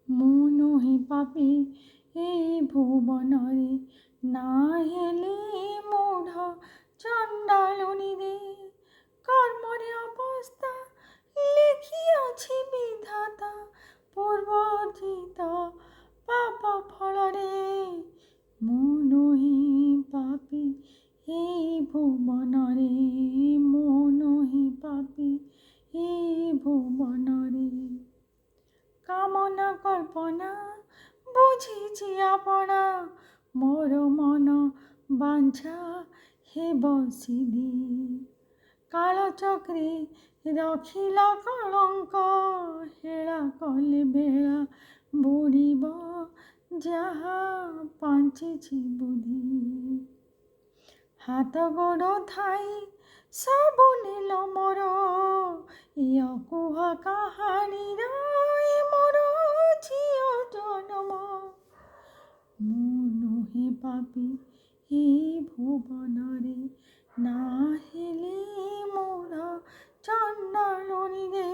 ମୁଁ ନୁହେଁ ପାପୀ ଏଇ ଭୁବନରେ, ନା ହେଲି ମୂଢ଼ ଚଣ୍ଡାଳୁଣୀରେ। କର୍ମରେ ଅବସ୍ଥା ଲେଖିଅଛି ବିଧାତା, ପୂର୍ବର୍ଜିତ ପାପ ଫଳରେ। ମୁଁ ନୁହେଁ ପାପୀ ଏଇ ଭୁବନରେ, ମୁଁ ନୁହେଁ ପାପୀ ଏଇ ଭୁବନରେ। କାମନା କଳ୍ପନା ବୁଝିଛି ଆପଣା, ମୋର ମନ ବାଞ୍ଛା ହେବ ସିଦ୍ଧି। କାଳଚକ୍ରେ ରଖିଲା କଳଙ୍କ, ହେଳା କଲେ ବେଳା ବୁଡ଼ିବ ଯାହା ପାଞ୍ଚିଛି ବୁଦ୍ଧି। ହାତ ଗୋଡ଼ ଥାଇ ସବୁ ନେଲ ମୋର, ଅକୁହା କାହାଣୀର ଏ ମୋର ଝିଅ ଜନମ। ମୁଁ ନୁହେଁ ପାପୀ ଏଇ ଭୁବନରେ, ନା ହେଲି ମୂଢ଼ ଚଣ୍ଡାଳୁଣୀରେ।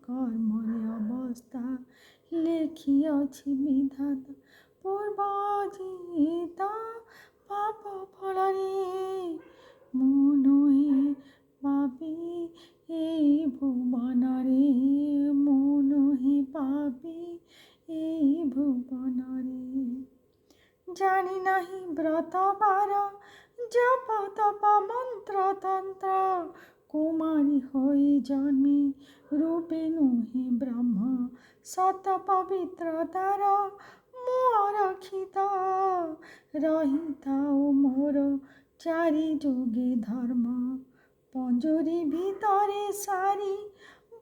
କର୍ମରେ ଅବସ୍ଥା ଲେଖିଅଛି ବିଧାତା, ପୂର୍ବର୍ଜିତ ପାପ ଫଳରେ। ମୁଁ ନୁହେଁ ପାପୀ ଏଇ ଭୁବନରେ, ମୁଁ ନୁହେଁ ପାପୀ ଏଇ ଭୁବନରେ। ଜାଣି ନାହିଁ ବ୍ରତ ବାର ଜପ ତପ ମନ୍ତ୍ର ତନ୍ତ୍ର, କୁମାରୀ ହୋଇ ଜନ୍ମି ରୂପେ ନୁହେଁ ବ୍ରହ୍ମ। ସତ ପବିତ୍ରତାର ମୁହଁ ରକ୍ଷିତ ରହିଥାଉ ମୋର ଚାରି ଯୁଗେ ଧର୍ମ। ପଞ୍ଜୁରୀ ଭିତରେ ସାରି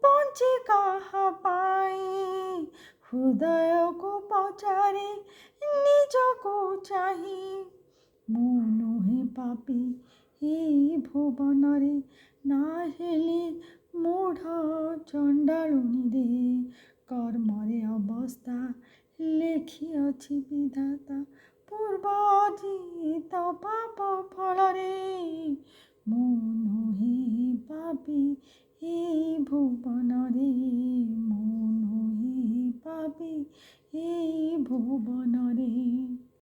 ବଞ୍ଚେ କାହା ପାଇଁ, ହୃଦୟକୁ ପଚାରେ ନିଜକୁ ଚାହିଁ। ମୁଁ ନୁହେଁ ପାପୀ ଏଇ ଭୁବନରେ, ନା ହେଲି ମୂଢ଼ ଚଣ୍ଡାଳୁଣୀରେ। କର୍ମରେ ଅବସ୍ଥା ଲେଖିଅଛି ବିଧାତା, ପୂର୍ବର୍ଜିତ ପାପ ଫଳରେ। ମୁଁ ନୁହେଁ ପାପୀ ଏଇ ଭୁବନରେ, ମୁଁ ନୁହେଁ ପାପୀ ଏଇ ଭୁବନରେ।